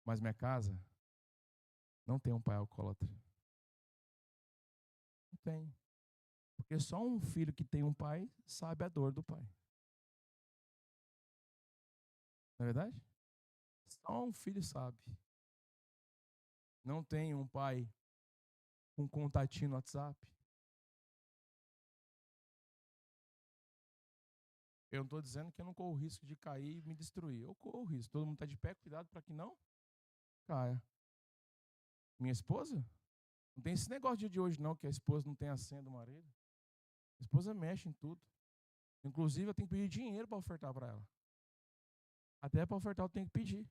Mas minha casa não tem um pai alcoólatra. Não tem. Porque só um filho que tem um pai sabe a dor do pai. Não é verdade? Só um filho sabe. Não tem um pai com contatinho no WhatsApp. Eu não estou dizendo que eu não corro o risco de cair e me destruir. Eu corro o risco. Todo mundo está de pé, cuidado para que não caia. Minha esposa? Não tem esse negócio de hoje não, que a esposa não tem a senha do marido. A esposa mexe em tudo. Inclusive, eu tenho que pedir dinheiro para ofertar para ela. Até para ofertar eu tenho que pedir.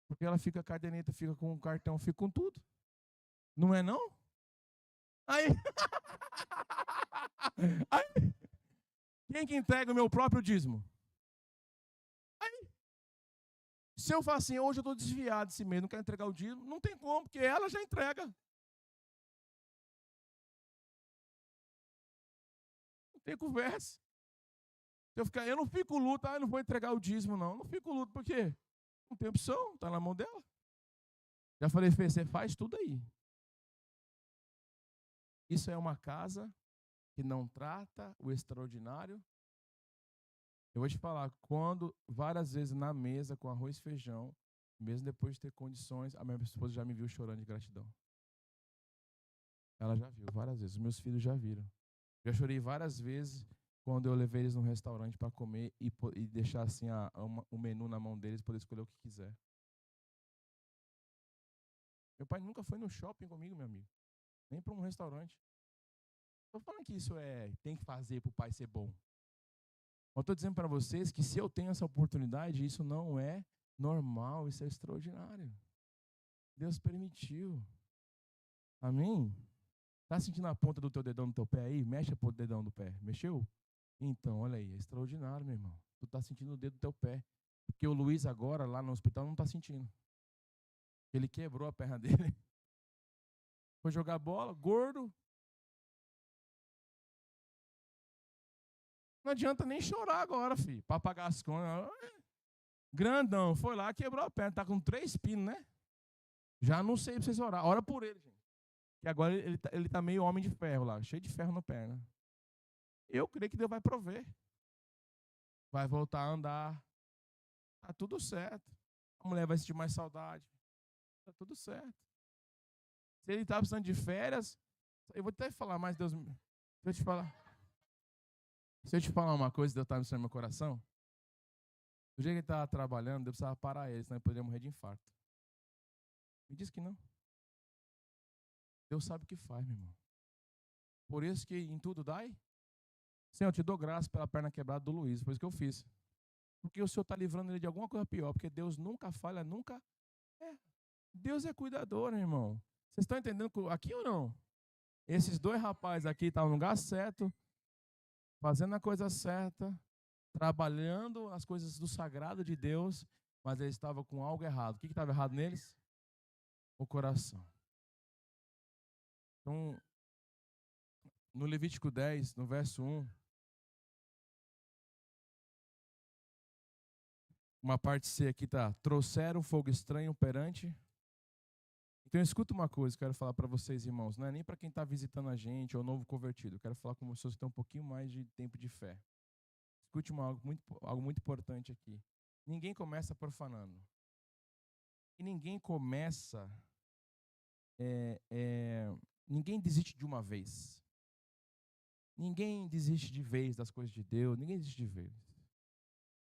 Porque ela fica com a caderneta, fica com o cartão, fica com tudo. Não é não? Aí, aí quem que entrega o meu próprio dízimo? Aí, se eu falar assim, hoje eu estou desviado desse mês, não quero entregar o dízimo, não tem como, porque ela já entrega. Não tem conversa. Eu não fico luto, eu não vou entregar o dízimo, não. Não fico luto, por quê? Não tem opção, está na mão dela. Já falei, Fê, você faz tudo aí. Isso é uma casa que não trata o extraordinário. Eu vou te falar, quando várias vezes na mesa com arroz e feijão, mesmo depois de ter condições, a minha esposa já me viu chorando de gratidão. Ela já viu várias vezes, os meus filhos já viram. Já chorei várias vezes quando eu levei eles num restaurante para comer e deixar assim o menu na mão deles, poder escolher o que quiser. Meu pai nunca foi no shopping comigo, meu amigo. Nem para um restaurante. Estou falando que isso tem que fazer para o pai ser bom. Eu estou dizendo para vocês que se eu tenho essa oportunidade, isso não é normal, isso é extraordinário. Deus permitiu. Amém? Tá sentindo a ponta do teu dedão no teu pé aí? Mexe a ponta do dedão do pé. Mexeu? Então, olha aí, é extraordinário, meu irmão. Tu tá sentindo o dedo do teu pé. Porque o Luiz agora, lá no hospital, não tá sentindo. Ele quebrou a perna dele. Foi jogar bola, gordo. Não adianta nem chorar agora, filho, para pagar as contas. Grandão, foi lá, quebrou a perna. Tá com 3 pinos, né? Já não sei pra vocês orar. Ora por ele, gente. Que agora ele tá meio homem de ferro lá, cheio de ferro na perna. Eu creio que Deus vai prover. Vai voltar a andar. Tá tudo certo. A mulher vai sentir mais saudade. Tá tudo certo. Se ele tá precisando de férias, eu vou até falar mais, Deus. Se eu te falar, se eu te falar uma coisa, Deus tá me ensinando no meu coração. Do jeito que ele estava trabalhando, Deus precisava parar ele, senão ele poderia morrer de infarto. Me diz que não. Deus sabe o que faz, meu irmão. Por isso que em tudo dai. Senhor, eu te dou graça pela perna quebrada do Luiz. Foi isso que eu fiz. Porque o Senhor está livrando ele de alguma coisa pior. Porque Deus nunca falha, nunca. É. Deus é cuidador, meu irmão. Vocês estão entendendo aqui ou não? Esses 2 rapazes aqui estavam no lugar certo, fazendo a coisa certa, trabalhando as coisas do sagrado de Deus, mas eles estavam com algo errado. O que estava errado neles? O coração. Então, no Levítico 10, no verso 1, uma parte C aqui está: trouxeram fogo estranho perante. Então, escuta uma coisa, quero falar para vocês, irmãos. Não é nem para quem está visitando a gente ou novo convertido. Eu quero falar com vocês que têm um pouquinho mais de tempo de fé. Escute algo muito importante aqui. Ninguém começa profanando. E ninguém começa. Ninguém desiste de uma vez. Ninguém desiste de vez das coisas de Deus. Ninguém desiste de vez.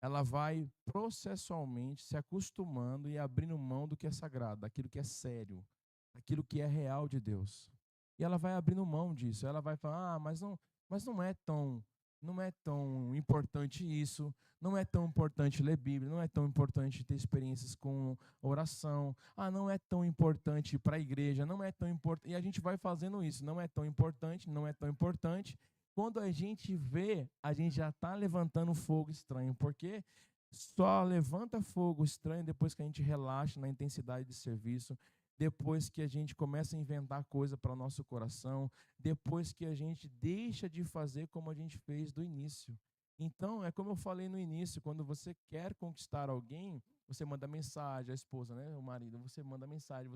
Ela vai processualmente se acostumando e abrindo mão do que é sagrado, daquilo que é sério, daquilo que é real de Deus. E ela vai abrindo mão disso. Ela vai falar: mas não é tão importante isso, não é tão importante ler Bíblia, não é tão importante ter experiências com oração. Não é tão importante ir para a igreja, não é tão importante. E a gente vai fazendo isso, não é tão importante, não é tão importante. Quando a gente vê, a gente já está levantando fogo estranho, porque só levanta fogo estranho depois que a gente relaxa na intensidade de serviço, depois que a gente começa a inventar coisa para o nosso coração, depois que a gente deixa de fazer como a gente fez do início. Então, é como eu falei no início, quando você quer conquistar alguém, você manda mensagem, a esposa, né, o marido, você manda mensagem,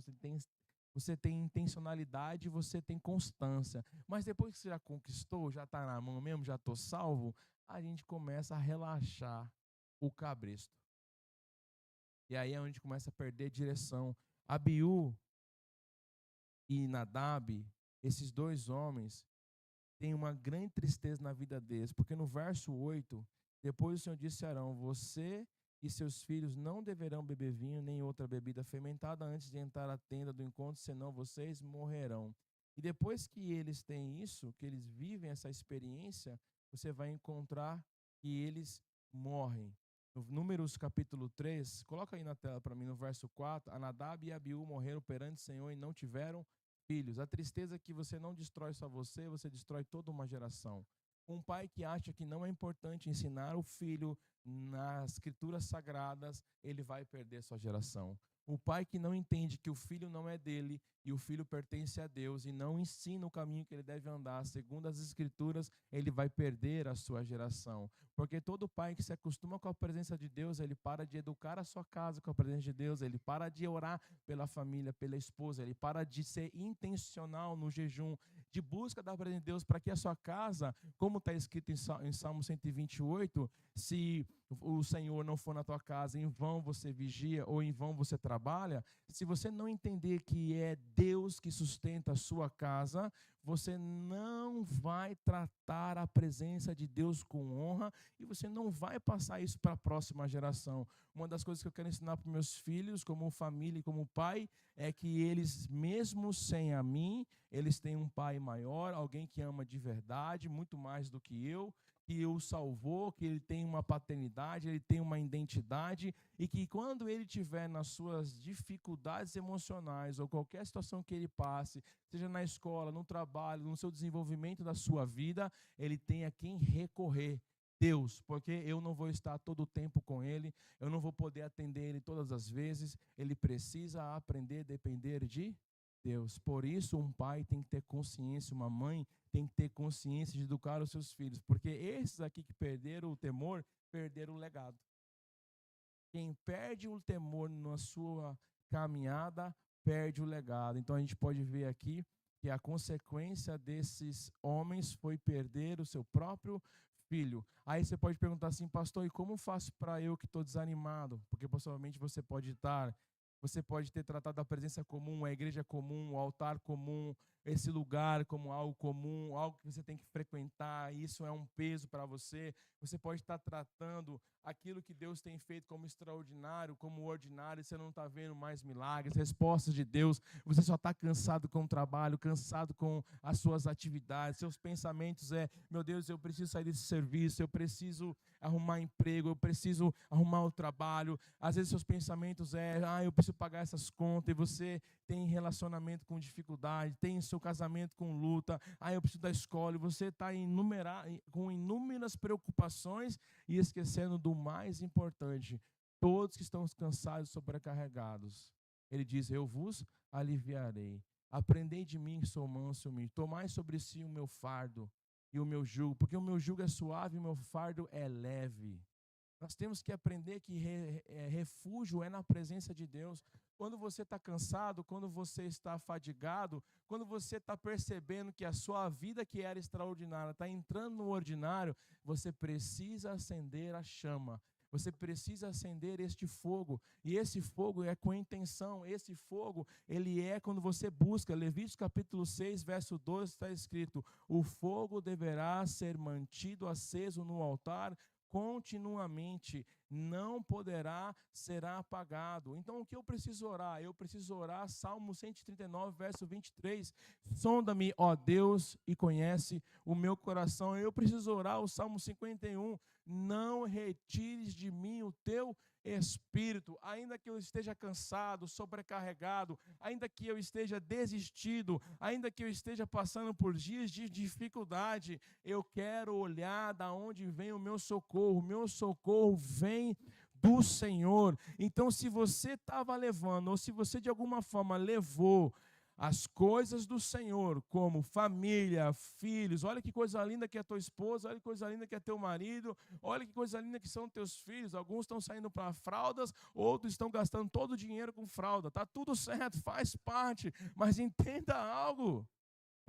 você tem intencionalidade, você tem constância. Mas depois que você já conquistou, já está na mão mesmo, já estou salvo, a gente começa a relaxar o cabresto. E aí é onde começa a perder direção. Abiú e Nadab, esses dois homens, têm uma grande tristeza na vida deles, porque no verso 8, depois o Senhor disse a Arão: você e seus filhos não deverão beber vinho nem outra bebida fermentada antes de entrar à tenda do encontro, senão vocês morrerão. E depois que eles têm isso, que eles vivem essa experiência, você vai encontrar que eles morrem. No Números capítulo 3, coloca aí na tela para mim, no verso 4, Nadab e Abiú morreram perante o Senhor e não tiveram filhos. A tristeza é que você não destrói só você destrói toda uma geração. Um pai que acha que não é importante ensinar o filho nas escrituras sagradas, ele vai perder sua geração. O pai que não entende que o filho não é dele e o filho pertence a Deus e não ensina o caminho que ele deve andar segundo as escrituras, ele vai perder a sua geração. Porque todo pai que se acostuma com a presença de Deus, ele para de educar a sua casa com a presença de Deus, ele para de orar pela família, pela esposa, ele para de ser intencional no jejum, de busca da presença de Deus para que a sua casa, como está escrito em Salmo 128, se o Senhor não for na tua casa, em vão você vigia ou em vão você trabalha. Se você não entender que é Deus que sustenta a sua casa, você não vai tratar a presença de Deus com honra e você não vai passar isso para a próxima geração. Uma das coisas que eu quero ensinar para meus filhos, como família e como pai, é que eles, mesmo sem a mim, eles têm um pai maior, alguém que ama de verdade, muito mais do que eu, que o salvou, que ele tem uma paternidade, ele tem uma identidade e que quando ele tiver nas suas dificuldades emocionais ou qualquer situação que ele passe, seja na escola, no trabalho, no seu desenvolvimento da sua vida, ele tem a quem recorrer. Deus, porque eu não vou estar todo o tempo com ele, eu não vou poder atender ele todas as vezes, ele precisa aprender a depender de Deus. Por isso, um pai tem que ter consciência, uma mãe tem que ter consciência de educar os seus filhos, porque esses aqui que perderam o temor, perderam o legado. Quem perde o temor na sua caminhada, perde o legado. Então a gente pode ver aqui que a consequência desses homens foi perder o seu próprio filho. Aí você pode perguntar assim: pastor, e como faço para eu que estou desanimado? Porque possivelmente você pode ter tratado a presença comum, a igreja comum, o altar comum, esse lugar como algo comum, algo que você tem que frequentar, isso é um peso para você. Você pode estar tratando aquilo que Deus tem feito como extraordinário, como ordinário, e você não está vendo mais milagres, respostas de Deus, você só está cansado com o trabalho, cansado com as suas atividades, seus pensamentos meu Deus, eu preciso sair desse serviço, eu preciso arrumar emprego, eu preciso arrumar o trabalho. Às vezes seus pensamentos eu preciso pagar essas contas, e você tem relacionamento com dificuldade, tem seu casamento com luta, eu preciso da escola, e você está com inúmeras preocupações e esquecendo do mais importante: todos que estão cansados e sobrecarregados, ele diz: eu vos aliviarei. Aprendei de mim, que sou manso e humilde, tomai sobre si o meu fardo e o meu jugo, porque o meu jugo é suave e o meu fardo é leve. Nós temos que aprender que refúgio é na presença de Deus. Quando você está cansado, quando você está fadigado, quando você está percebendo que a sua vida que era extraordinária está entrando no ordinário, você precisa acender a chama. Você precisa acender este fogo, e esse fogo é com intenção. Esse fogo, ele é quando você busca. Levíticos capítulo 6, verso 12, está escrito: o fogo deverá ser mantido aceso no altar continuamente, não poderá ser apagado. Então o que eu preciso orar? Eu preciso orar Salmo 139, verso 23, sonda-me, ó Deus, e conhece o meu coração. Eu preciso orar o Salmo 51, não retires de mim o teu espírito, ainda que eu esteja cansado, sobrecarregado, ainda que eu esteja desistido, ainda que eu esteja passando por dias de dificuldade, eu quero olhar da onde vem o meu socorro vem do Senhor. Então, se você estava levando, ou se você de alguma forma levou as coisas do Senhor, como família, filhos, olha que coisa linda que é tua esposa, olha que coisa linda que é teu marido, olha que coisa linda que são teus filhos. Alguns estão saindo para fraldas, outros estão gastando todo o dinheiro com fralda. Tá tudo certo, faz parte, mas entenda algo.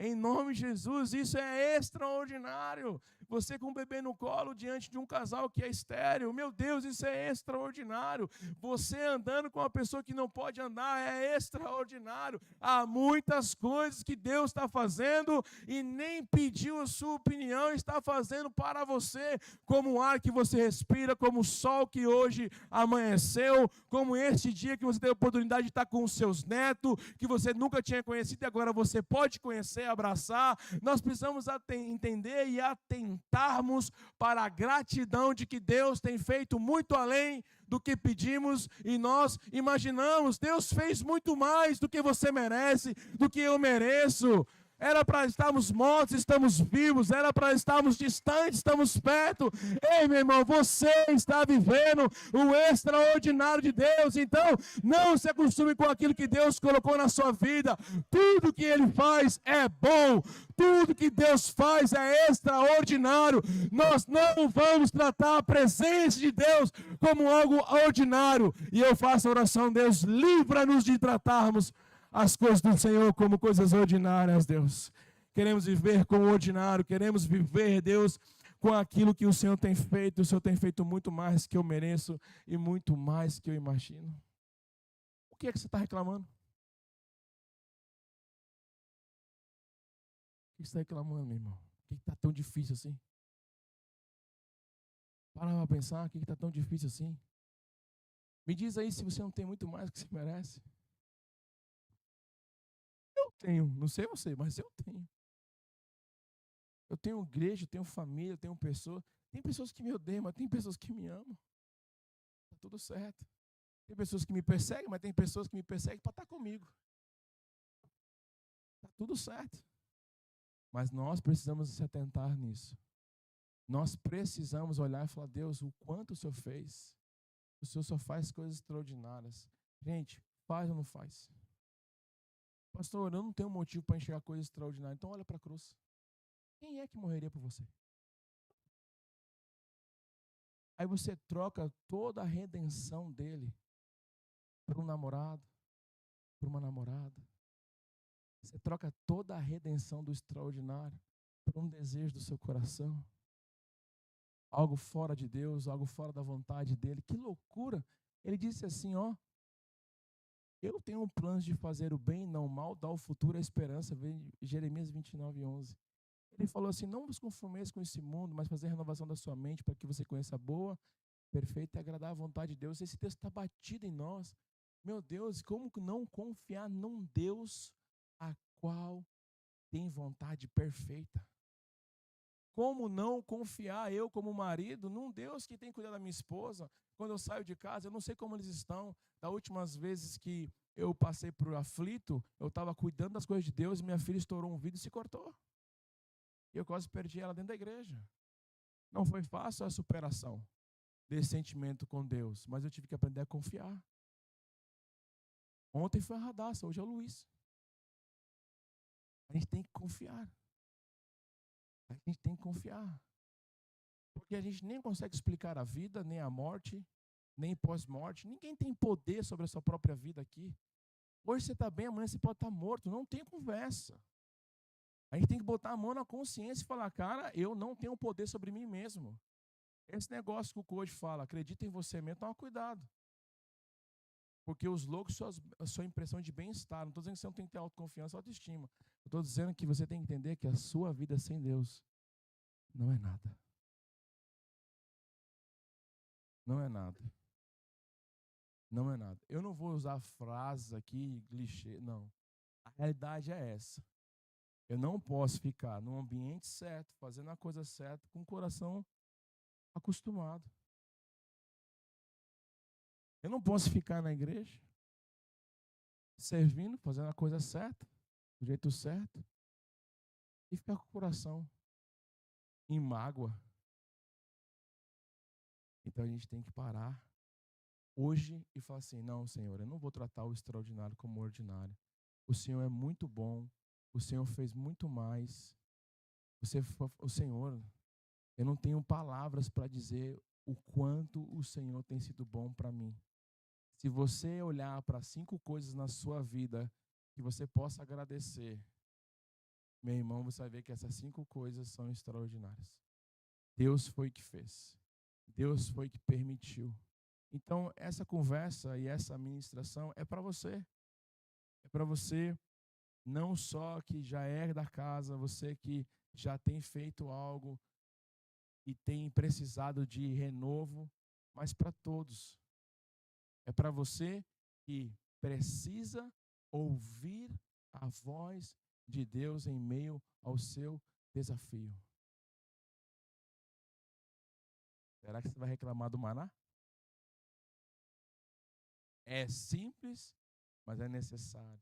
Em nome de Jesus, isso é extraordinário. Você com um bebê no colo diante de um casal que é estéril, meu Deus, isso é extraordinário. Você andando com uma pessoa que não pode andar é extraordinário. Há muitas coisas que Deus está fazendo e nem pediu a sua opinião, está fazendo para você, como o ar que você respira, como o sol que hoje amanheceu, como este dia que você teve a oportunidade de estar com os seus netos, que você nunca tinha conhecido e agora você pode conhecer, abraçar. Nós precisamos entender e atentarmos para a gratidão de que Deus tem feito muito além do que pedimos e nós imaginamos. Deus fez muito mais do que você merece, do que eu mereço. Era para estarmos mortos, estamos vivos. Era para estarmos distantes, estamos perto. Ei, meu irmão, você está vivendo o extraordinário de Deus. Então, não se acostume com aquilo que Deus colocou na sua vida. Tudo que Ele faz é bom. Tudo que Deus faz é extraordinário. Nós não vamos tratar a presença de Deus como algo ordinário. E eu faço a oração, Deus, livra-nos de tratarmos as coisas do Senhor como coisas ordinárias, Deus. Queremos viver com o ordinário, queremos viver, Deus, com aquilo que o Senhor tem feito. O Senhor tem feito muito mais que eu mereço e muito mais que eu imagino. O que é que você está reclamando? O que você está reclamando, meu irmão? O que está tão difícil assim? Para pra pensar, o que está tão difícil assim? Me diz aí se você não tem muito mais que você merece. Eu tenho, não sei você, mas eu tenho. Eu tenho igreja, eu tenho família, eu tenho pessoas. Tem pessoas que me odeiam, mas tem pessoas que me amam. Está tudo certo. Tem pessoas que me perseguem, mas tem pessoas que me perseguem para estar comigo. Está tudo certo. Mas nós precisamos se atentar nisso. Nós precisamos olhar e falar, Deus, o quanto o Senhor fez. O Senhor só faz coisas extraordinárias. Gente, faz ou não faz? Pastor, eu não tenho motivo para enxergar coisas extraordinárias. Então olha para a cruz. Quem é que morreria por você? Aí você troca toda a redenção dele por um namorado, por uma namorada. Você troca toda a redenção do extraordinário por um desejo do seu coração. Algo fora de Deus, algo fora da vontade dele. Que loucura! Ele disse assim, ó. Eu tenho planos de fazer o bem e não o mal, dar o futuro a esperança. Jeremias 29:11. Ele falou assim, não vos conformeis com esse mundo, mas fazer a renovação da sua mente para que você conheça a boa, perfeita e agradar a vontade de Deus. Esse texto está batido em nós. Meu Deus, como não confiar num Deus a qual tem vontade perfeita? Como não confiar eu como marido num Deus que tem cuidado da minha esposa? Quando eu saio de casa, eu não sei como eles estão. Das últimas vezes que eu passei por aflito, eu estava cuidando das coisas de Deus e minha filha estourou um vidro e se cortou. E eu quase perdi ela dentro da igreja. Não foi fácil a superação desse sentimento com Deus, mas eu tive que aprender a confiar. Ontem foi a Radassa, hoje é o Luiz. A gente tem que confiar. A gente tem que confiar. Porque a gente nem consegue explicar a vida, nem a morte, nem pós-morte. Ninguém tem poder sobre a sua própria vida aqui. Hoje você está bem, amanhã você pode estar morto. Não tem conversa. A gente tem que botar a mão na consciência e falar, cara, eu não tenho poder sobre mim mesmo. Esse negócio que o coach fala, acredita em você mesmo, toma cuidado. Porque os loucos, a sua impressão de bem-estar. Não estou dizendo que você não tem que ter autoconfiança, autoestima. Estou dizendo que você tem que entender que a sua vida sem Deus não é nada. Não é nada. Não é nada. Eu não vou usar frases aqui, clichê, não. A realidade é essa. Eu não posso ficar no ambiente certo, fazendo a coisa certa, com o coração acostumado. Eu não posso ficar na igreja, servindo, fazendo a coisa certa, do jeito certo, e ficar com o coração em mágoa. Então a gente tem que parar hoje e falar assim, não, Senhor, eu não vou tratar o extraordinário como ordinário. o Senhor é muito bom, o Senhor fez muito mais. O Senhor, eu não tenho palavras para dizer o quanto o Senhor tem sido bom para mim. Se você olhar para 5 coisas na sua vida que você possa agradecer, meu irmão, você vai ver que essas 5 coisas são extraordinárias. Deus foi que fez. Deus foi que permitiu. Então, essa conversa e essa ministração é para você. É para você não só que já é da casa, você que já tem feito algo e tem precisado de renovo, mas para todos. É para você que precisa ouvir a voz de Deus em meio ao seu desafio. Será que você vai reclamar do maná? É simples, mas é necessário.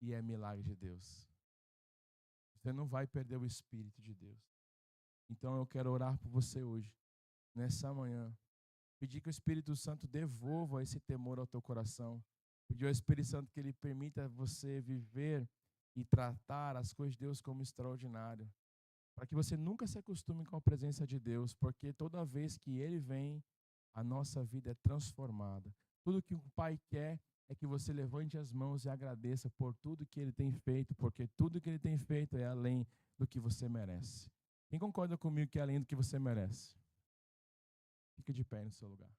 E é milagre de Deus. Você não vai perder o Espírito de Deus. Então eu quero orar por você hoje, nessa manhã. Pedir que o Espírito Santo devolva esse temor ao teu coração. Pedir ao Espírito Santo que ele permita você viver e tratar as coisas de Deus como extraordinário. Para que você nunca se acostume com a presença de Deus, porque toda vez que ele vem, a nossa vida é transformada. Tudo que o Pai quer é que você levante as mãos e agradeça por tudo que ele tem feito, porque tudo que ele tem feito é além do que você merece. Quem concorda comigo que é além do que você merece? Fique de pé no seu lugar.